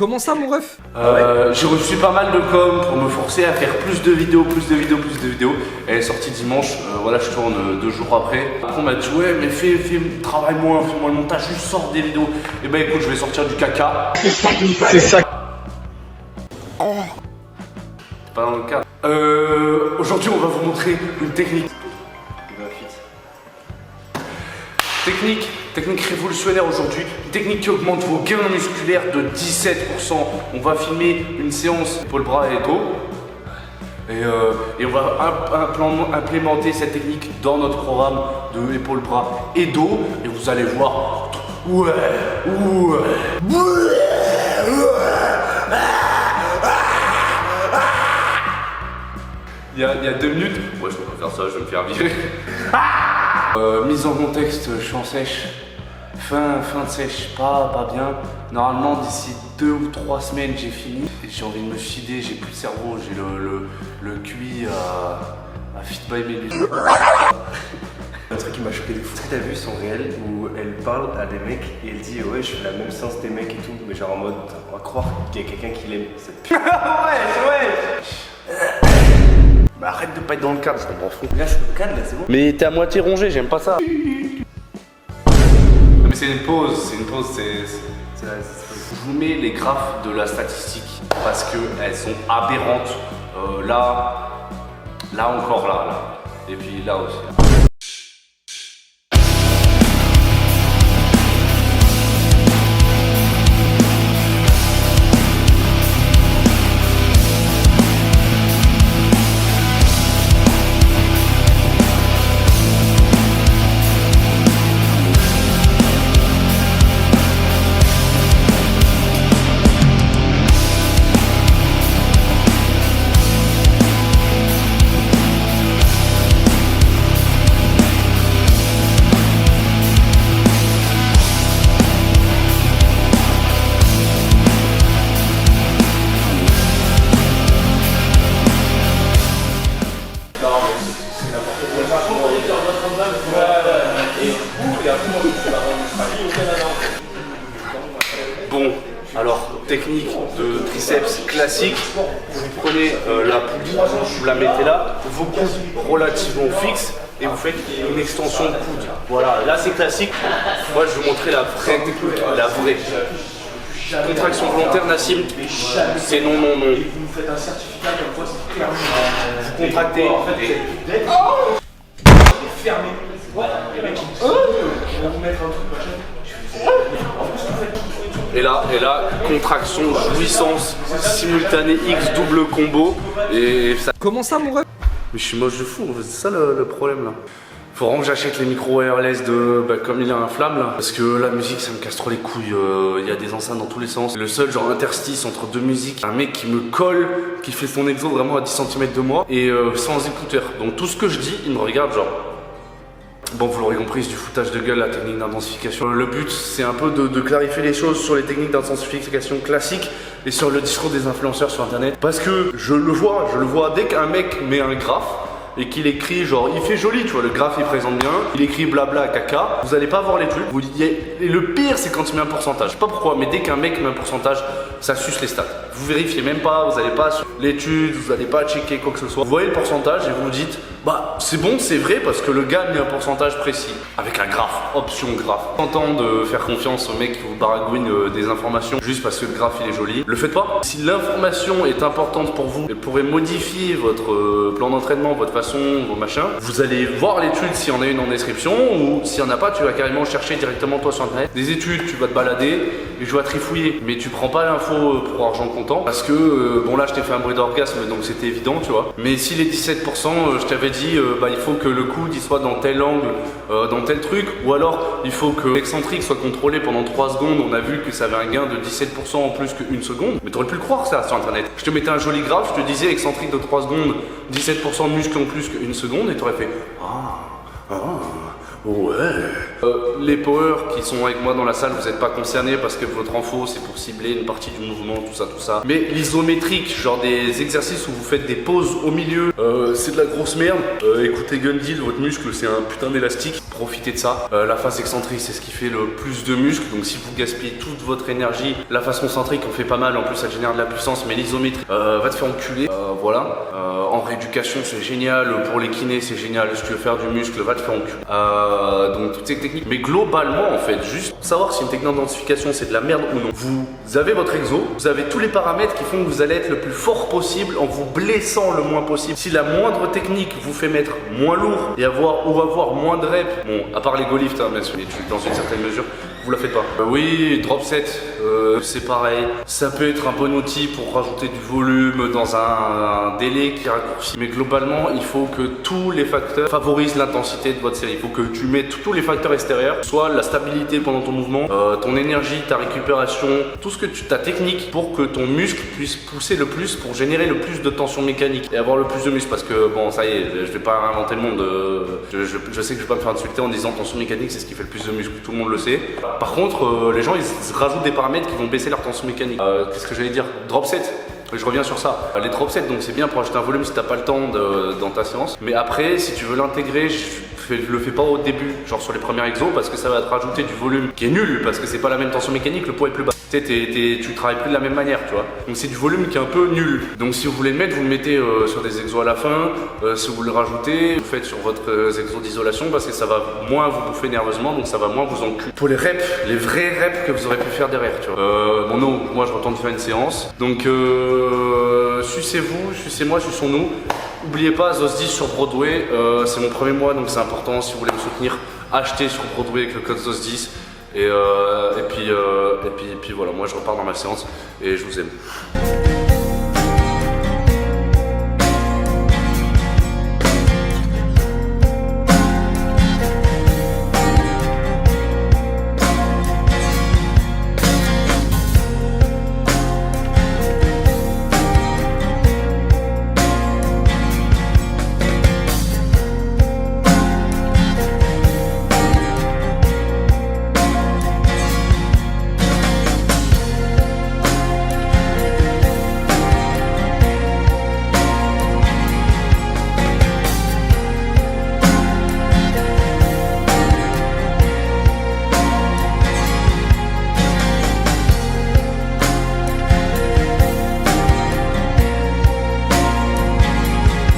Comment ça, mon ref? J'ai reçu pas mal de com pour me forcer à faire plus de vidéos. Elle est sortie dimanche, voilà, je tourne 2 jours après. Après on m'a dit ouais mais travaille-moi, fais-moi le montage, juste sors des vidéos. Et bah écoute, je vais sortir du caca. C'est ça. C'est pas dans le cadre. Aujourd'hui on va vous montrer une technique. Technique révolutionnaire aujourd'hui, une technique qui augmente vos gains musculaires de 17%. On va filmer une séance épaule, bras et dos. Et on va implémenter cette technique dans notre programme de épaule, bras et dos. Et vous allez voir. Il y a 2 minutes. Ouais, je peux pas faire ça, je vais me faire virer. Mise en contexte, je suis en sèche. Fin de sèche, pas bien. Normalement, d'ici 2 ou 3 semaines, j'ai fini. J'ai envie de me fider, j'ai plus de cerveau, j'ai le QI à fit by baby. Un truc qui m'a choqué de fou. Est-ce que t'as vu son réel où elle parle à des mecs et elle dit ouais, je fais la même séance des mecs et tout, mais genre en mode on va croire qu'il y a quelqu'un qui l'aime. Cette pute. Ouais. Bah arrête de pas être dans le cadre, je comprends fou. Là, je suis au cadre, là, c'est bon. Mais t'es à moitié rongé, j'aime pas ça. Non mais c'est une pause, Je vous mets les graphes de la statistique parce qu'elles sont aberrantes. Là encore là. Et puis là aussi. Bon, alors technique de triceps classique, vous prenez la poulie, vous la mettez là, vos coudes relativement fixes et vous faites une extension de coude. Voilà, là c'est classique. Moi je vais vous montrer la vraie technique, la vraie. Contraction volontaire, Nassim, c'est non. Vous faites un certificat comme quoi vous contractez et... fermez. Les mecs ils vont vous mettre un truc machin. Et là, contraction, jouissance, simultané X double combo et ça. Comment ça, mon ref? Mais je suis moche de fou, c'est ça le problème là. Faut vraiment que j'achète les micros wireless de comme il a un flamme là. Parce que la musique ça me casse trop les couilles, il y a des enceintes dans tous les sens. Le seul genre interstice entre 2 musiques, un mec qui me colle, qui fait son exo vraiment à 10 cm de moi et sans écouteur. Donc tout ce que je dis, il me regarde genre. Bon, vous l'aurez compris, c'est du foutage de gueule la technique d'intensification. Le but, c'est un peu de clarifier les choses sur les techniques d'intensification classiques et sur le discours des influenceurs sur internet. Parce que je le vois dès qu'un mec met un graphe et qu'il écrit genre il fait joli, tu vois, le graphe il présente bien, il écrit blabla caca, vous allez pas voir les trucs. Vous dites, et le pire c'est quand il met un pourcentage. Je sais pas pourquoi, mais dès qu'un mec met un pourcentage, ça suce les stats. Vous vérifiez même pas, vous allez pas sur l'étude, vous allez pas checker quoi que ce soit. Vous voyez le pourcentage et vous vous dites bah c'est bon, c'est vrai parce que le gars met un pourcentage précis avec un graphe, option graphe. Tentant de faire confiance au mec qui vous baragouine des informations juste parce que le graphe il est joli, le faites pas. Si l'information est importante pour vous, elle pourrait modifier votre plan d'entraînement, votre façon, vos machins, vous allez voir l'étude s'il y en a une en description ou s'il y en a pas, tu vas carrément chercher directement toi sur internet. Des études, tu vas te balader et je vais trifouiller, mais tu prends pas l'info pour argent comptant parce que bon là je t'ai fait un bruit d'orgasme donc c'était évident tu vois. Mais si les 17% je t'avais dit il faut que le coude il soit dans tel angle, dans tel truc, ou alors il faut que l'excentrique soit contrôlé pendant 3 secondes, on a vu que ça avait un gain de 17% en plus qu'une seconde, mais t'aurais pu le croire ça sur internet. Je te mettais un joli graphe, je te disais excentrique de 3 secondes, 17% de muscle en plus qu'une seconde et t'aurais fait ouais. Les powers qui sont avec moi dans la salle, vous n'êtes pas concernés parce que votre info c'est pour cibler une partie du mouvement, tout ça. Mais l'isométrique, genre des exercices où vous faites des pauses au milieu, c'est de la grosse merde. Écoutez Gundeal, votre muscle c'est un putain d'élastique, profitez de ça. La face excentrique c'est ce qui fait le plus de muscles, donc si vous gaspillez toute votre énergie, la face concentrique on fait pas mal, en plus elle génère de la puissance, mais l'isométrique va te faire enculer. Voilà. En rééducation c'est génial, pour les kinés c'est génial, si tu veux faire du muscle va te faire enculer. Donc toutes ces techniques, mais globalement en fait, juste pour savoir si une technique d'identification c'est de la merde ou non. Vous avez votre exo, vous avez tous les paramètres qui font que vous allez être le plus fort possible en vous blessant le moins possible. Si la moindre technique vous fait mettre moins lourd et avoir moins de reps, bon à part les go lift, hein, bien sûr, dans une certaine mesure, vous la faites pas. Oui, drop set, c'est pareil. Ça peut être un bon outil pour rajouter du volume dans un délai qui raccourcit. Mais globalement, il faut que tous les facteurs favorisent l'intensité de votre série. Il faut que tu mettes tous les facteurs extérieurs, soit la stabilité pendant ton mouvement, ton énergie, ta récupération, tout ce que ta technique pour que ton muscle puisse pousser le plus pour générer le plus de tension mécanique et avoir le plus de muscle. Parce que bon, ça y est, je vais pas inventer le monde. Je sais que je vais pas me faire insulter en disant tension mécanique, c'est ce qui fait le plus de muscle. Tout le monde le sait. Par contre, les gens ils rajoutent des paramètres qui vont baisser leur tension mécanique. Qu'est-ce que j'allais dire? Drop set. Je reviens sur ça. Les drop sets, donc c'est bien pour ajouter un volume si t'as pas le temps dans ta séance. Mais après, si tu veux l'intégrer, je le fais pas au début, genre sur les premiers exos, parce que ça va te rajouter du volume qui est nul, parce que c'est pas la même tension mécanique, le poids est plus bas. Tu travailles plus de la même manière, tu vois. Donc c'est du volume qui est un peu nul. Donc si vous voulez le mettre, vous le mettez sur des exos à la fin. Si vous le rajoutez, vous faites sur votre exo d'isolation, parce que ça va moins vous bouffer nerveusement, donc ça va moins vous enculer. Pour les reps, les vrais reps que vous aurez pu faire derrière, tu vois. Bon non, moi je retourne faire une séance. Donc sucez-vous, sucez-moi, suçons-nous. N'oubliez pas, ZOS10 sur Broadway, c'est mon premier mois, donc c'est important. Si vous voulez me soutenir, achetez sur Broadway avec le code ZOS10. Et puis voilà, moi je repars dans ma séance et je vous aime.